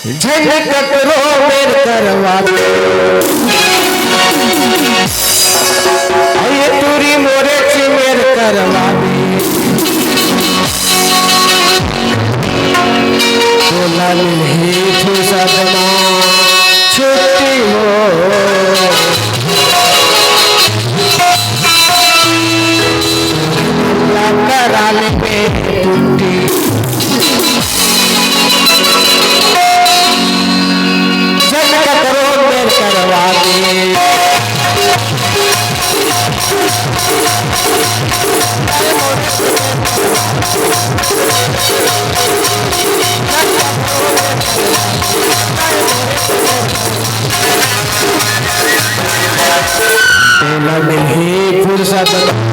झनकत रो मेर करवा ये तुरी मोरे ची मेर करवा बोला नहीं थी सदमा छुट्टी हो कराल पे टूटी जनकत रो मेर करवा दे नहीं फुर्सत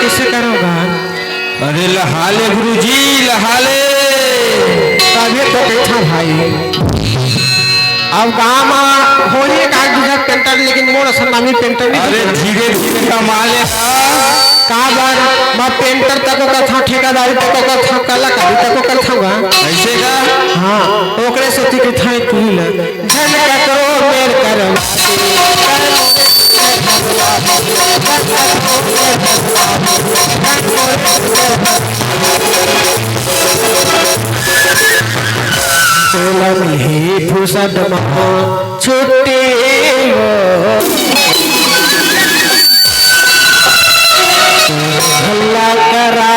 किसे करोगा? अरे लहाले गुरुजी लहाले तभी तो बैठा भाई अब गाँव में होली का दूसरा पेंटर लेकिन मोर असनामी पेंटर नहीं अरे धीरे धीरे कमाले का बार मैं पेंटर तक का था ठेकेदारी तक का था कलाकारी तक का था ऐसे का हाँ ओकरे से ती था तुल झनका करो मेर करम नहीं फुसद छुट्टी हल्ला करा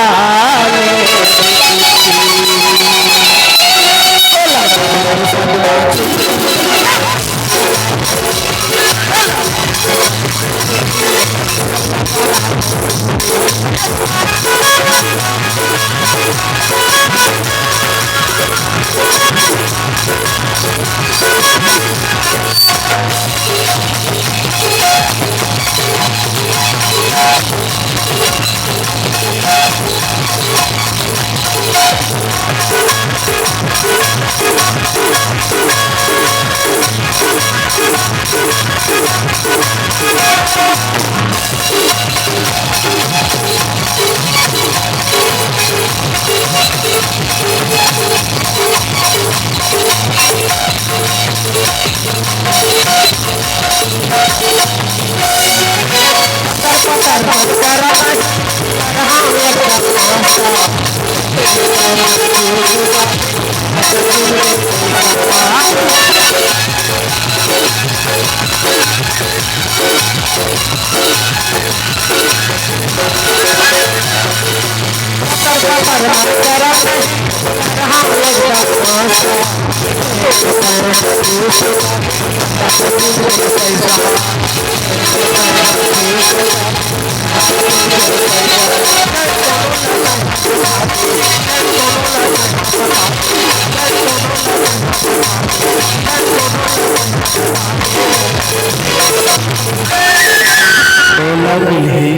तोला मिले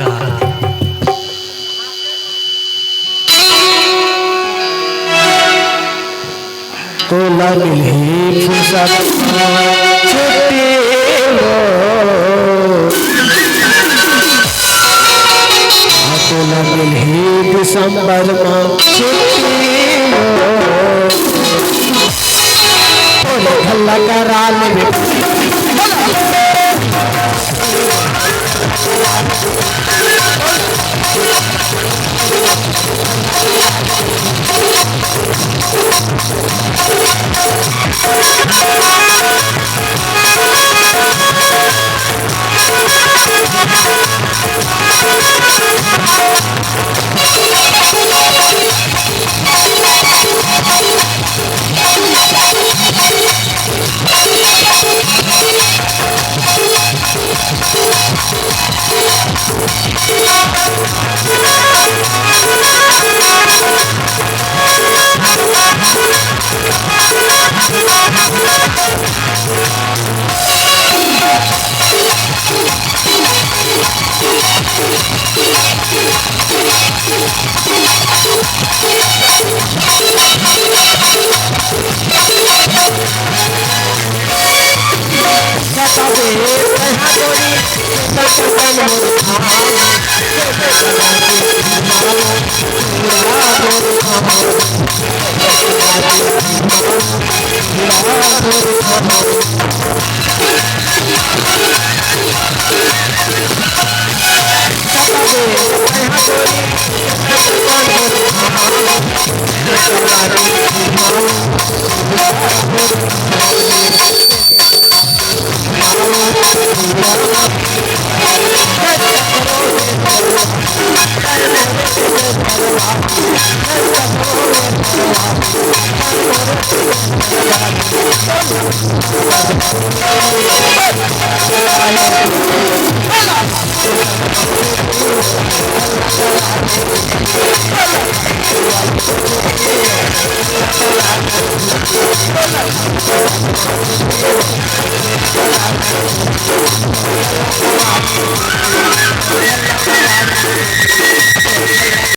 का तोला मिले फुर्सत छुट्टी हो तोला मिले दिसंबर में छुट्टी हो थोड़े भला करा ले